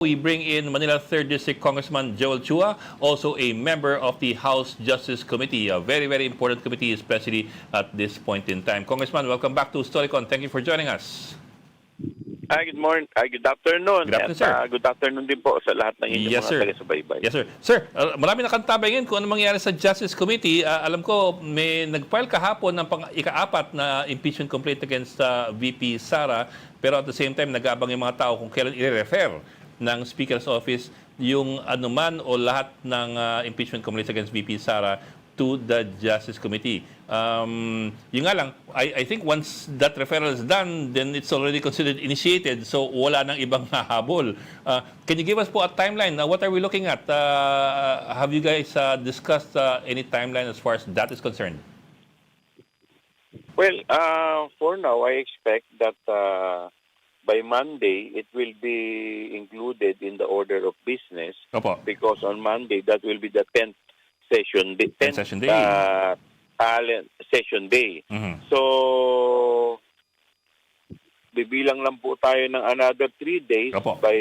We bring in Manila 3rd District Congressman Joel Chua, also a member of the House Justice Committee, a very, very important committee, especially at this point in time. Congressman, welcome back to Storycon. Thank you for joining us. Hi, good morning. Good afternoon. Good afternoon, sir. Good afternoon din po sa lahat ng inyong Yes, mga sir. taga-subaybay. Yes, sir. Sir, marami nakantabayin kung ano mangyari sa Justice Committee. Alam ko, may nag-file kahapon ng ika-4 na impeachment complaint against VP Sara, pero at the same time, nag-aabang yung mga tao kung kailan i-refer ng Speaker's Office yung anuman o lahat ng impeachment complaints against VP Sara to the Justice Committee. Yun nga lang, I think once that referral is done, then it's already considered initiated, so wala nang ibang hahabol. Can you give us po a timeline? What are we looking at? Have you guys discussed any timeline as far as that is concerned? Well, for now, I expect that by Monday, it will be included in the order of business. Opo. Because on Monday, that will be the 10th session, the 10th session day. Session day. Mhm. So, bibilang lang po tayo ng another 3 days. Opo. By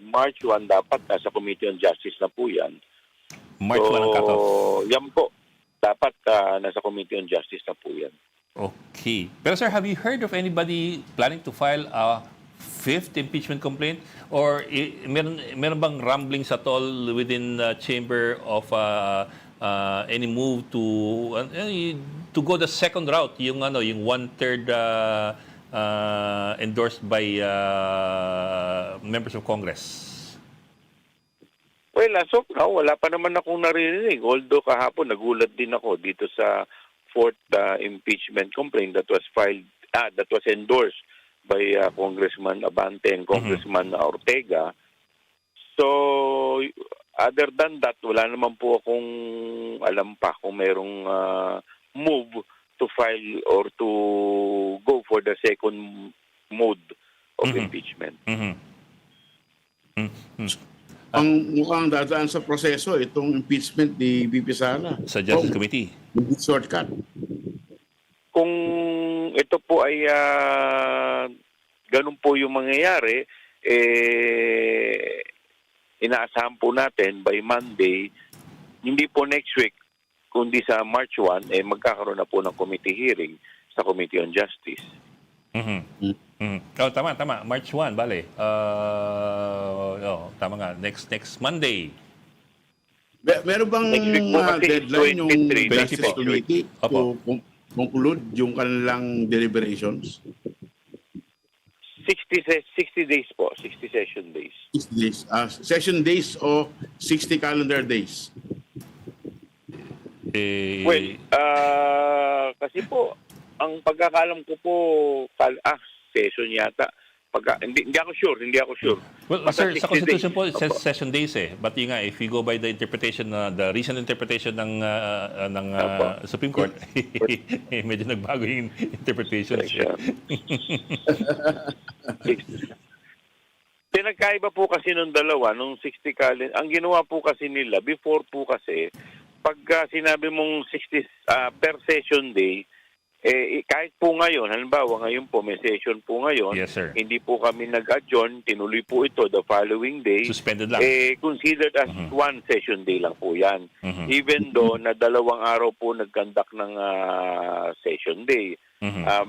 March 1, dapat nasa Committee on Justice na po yan. March 1 ang cutoff. Yan po. Dapat nasa Committee on Justice na po yan. Okay. Pero sir, have you heard of anybody planning to file a 5th impeachment complaint? Or meron bang rumblings at all within the chamber of any move to go the second route, yung 1/3 endorsed by members of Congress? Well, as of now, wala pa naman akong naririnig. Although kahapon, nagulat din ako dito sa 4th impeachment complaint that was filed, that was endorsed by Congressman Abante and Congressman Ortega. So, other than that, wala naman po akong alam pa kung merong move to file or to go for the second mode of impeachment. Ang mukhang dadaan sa proseso itong impeachment ni VP Sara Sa Justice Committee. Hindi shortcut. Kung ito po ay ganun po yung mangyayari, inaasahan po natin by Monday, hindi po next week, kundi sa March 1, magkakaroon na po ng committee hearing sa Committee on Justice. Oh, tama. March 1, bale. Tama nga. Next Monday. Meron bang Next week po kasi deadline yung 23, Justice po. Committee Opo. to conclude yung kanilang deliberations? 60 days po, 60 session days. 60 days. Session days o 60 calendar days? Well, kasi po, ang pagkakalam ko po, session yata. Hindi ako sure. Well, Basta sir, sa 60 Constitution days. po, it says Opo. session days eh. But yun nga, if you go by the interpretation, the recent interpretation ng Opo. Supreme Court, medyo nagbago yung interpretations. Correct, Pinagkaiba po kasi nung dalawa, nung 60 calendar, ang ginawa po kasi nila, before po kasi, pag sinabi mong 60 per session day, kahit po ngayon, halimbawa ngayon po, may session po ngayon, Yes, sir. hindi po kami nag-adjourn, tinuloy po ito the following day, Suspended lang. considered as one session day lang po yan. Even though na 2 araw po nag-conduct ng session day.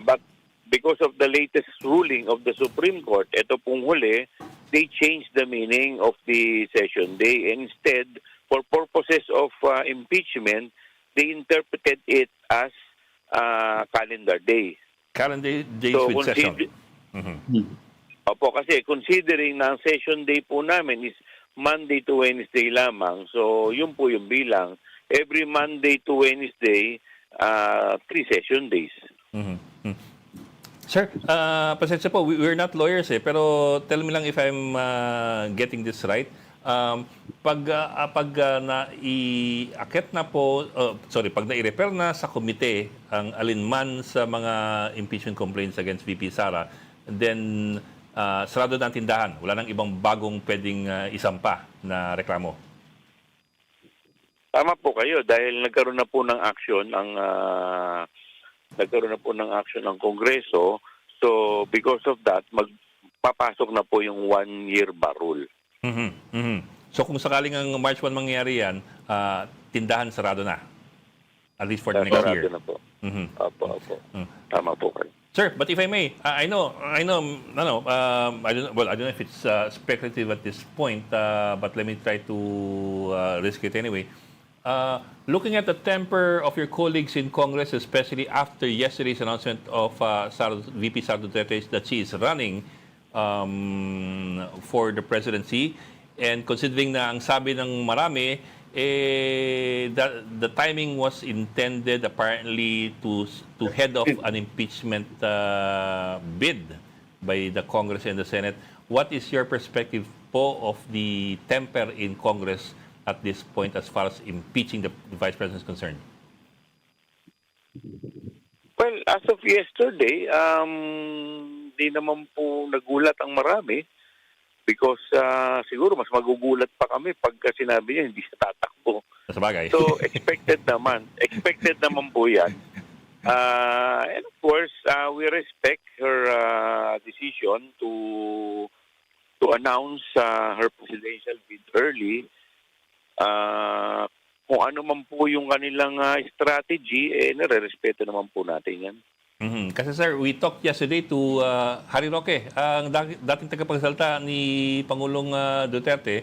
But because of the latest ruling of the Supreme Court, ito pong huli, they changed the meaning of the session day. Instead, for purposes of impeachment, they interpreted it as calendar day. Calendar days So, with session. Opo, kasi considering na ang session day po namin is Monday to Wednesday lamang, so yun po yung bilang. Every Monday to Wednesday, 3 session days. Sir, pasensya po, we're not lawyers eh, pero tell me lang if I'm getting this right. Pag naiakit na po, pag nai-refer na sa komite ang alinman sa mga impeachment complaints against VP Sara, then sarado na ang tindahan. Wala nang ibang bagong pwedeng isampa na reklamo. Tama po kayo dahil nagkaroon na po ng action ang Kongreso. So because of that, magpapasok na po yung 1-year bar rule. Mhm, mhm. So kung sakaling ang March 1 mangyari yan, tindahan sarado na. At least for the next Sarado year. na po. Mhm. Opo. Tama po kayo. Sir, but if I may, I know, I don't know if it's speculative at this point, but let me try to risk it anyway. Looking at the temper of your colleagues in Congress, especially after yesterday's announcement of VP Sara Duterte that she is running for the presidency, and considering na ang sabi ng marami, the timing was intended apparently to head off an impeachment bid by the Congress and the Senate. What is your perspective po of the temper in Congress at this point as far as impeaching the Vice President is concerned? Well, as of yesterday, di naman po nagulat ang marami because siguro mas magugulat pa kami pagka sinabi niya hindi siya tatakbo. Sa bagay. So expected naman po yan. And of course, we respect her decision to announce her presidential bid early. Kung ano man po yung kanilang strategy, nare-respeto naman po natin yan. Mhm. Kasi sir, we talked yesterday to Harry Roque, ang dating tagapagsalita ni Pangulong Duterte.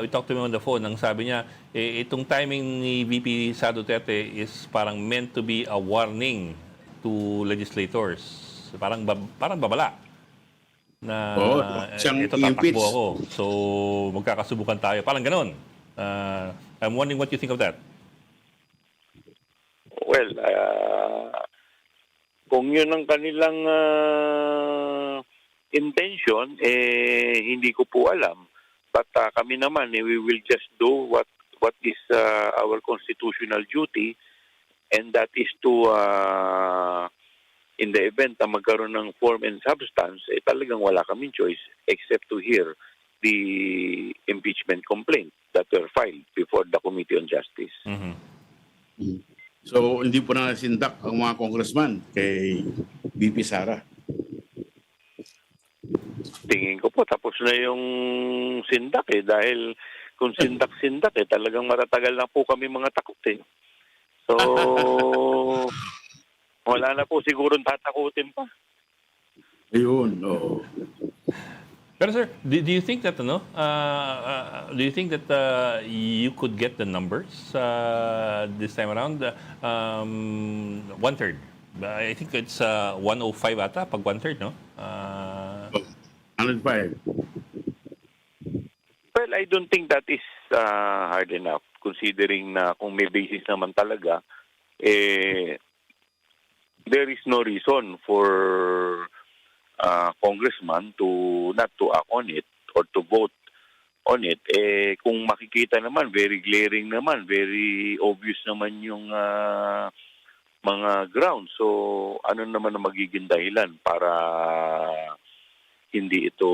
We talked to him on the phone. Ang sabi niya, itong timing ni VP Sara Duterte is parang meant to be a warning to legislators. Parang babala na siyang ito tatakbo i-impeach. ako. So magkakasubukan tayo. Parang ganun. I'm wondering what you think of that. Well, kung yun ang kanilang intention, hindi ko po alam. But kami naman, we will just do what is our constitutional duty, and that is to, in the event na magkaroon ng form and substance, talagang wala kaming choice except to hear the impeachment complaint that were filed before the Committee on Justice. Mhm. So, hindi po na nasindak ang mga congressman kay VP Sara. Tingin ko po, tapos na yung sindak dahil kung sindak talagang matatagal na po kami mga takot So, wala na po sigurong tatakutin pa. Ayun, oo. Pero sir, do you think that you could get the numbers this time around? 1/3. I think it's 105 ata pag 1/3, no? 105. Well, I don't think that is hard enough considering na kung may basis naman talaga, there is no reason for congressman to not to act on it or to vote on it. Kung makikita naman, very glaring naman, very obvious naman yung mga grounds. So, ano naman ang magiging dahilan para hindi ito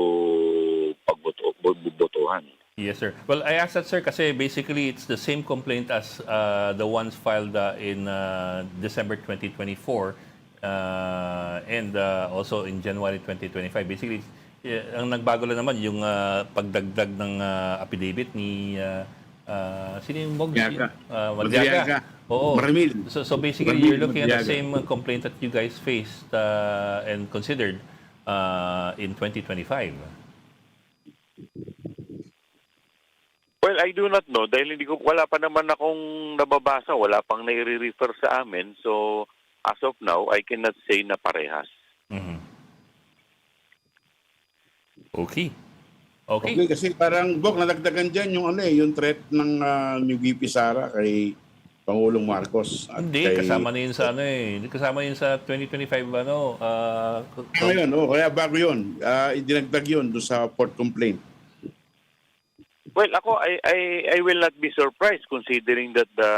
pagbotohan? Yes, sir. Well, I asked that, sir, kasi basically it's the same complaint as the ones filed in December 2024 and also in January 2025. Basically, ang nagbago lang naman yung pagdagdag ng affidavit ni sino yung Madriaga. Madriaga. Oo. Maramil. So basically, Maramil you're looking at the Madriaga. same complaint that you guys faced and considered in 2025. Well, I do not know dahil wala pa naman akong nababasa, wala pang nai-refer sa amin. So, as of now, I cannot say na parehas. Mhm. Okay. Okay, kasi parang, Bok, nadagdagan dyan yung threat ng ni VP Sara kay Pangulong Marcos. At Hindi, kay, kasama na yun sa Hindi kasama yun sa 2025 Ngayon, kaya bago yun. Idinagdag yun doon sa port complaint. Well, ako, I will not be surprised considering that the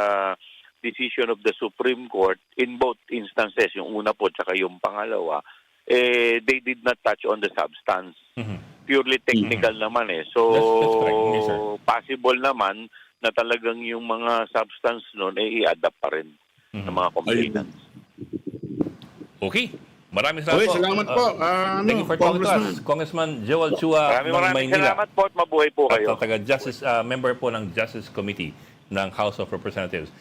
decision of the Supreme Court in both instances, yung una po tsaka yung pangalawa, they did not touch on the substance. Mhm. Purely technical naman So, That's correct. Yes, sir. possible naman na talagang yung mga substance nun i-adapt pa rin ng mga complainants. Okay. Maraming salamat Okay, po. salamat po. Thank you for talking to us. Congressman Joel Chua ng Maraming Maynila. salamat po at mabuhay po At kayo. taga-Justice, member po ng Justice Committee ng House of Representatives.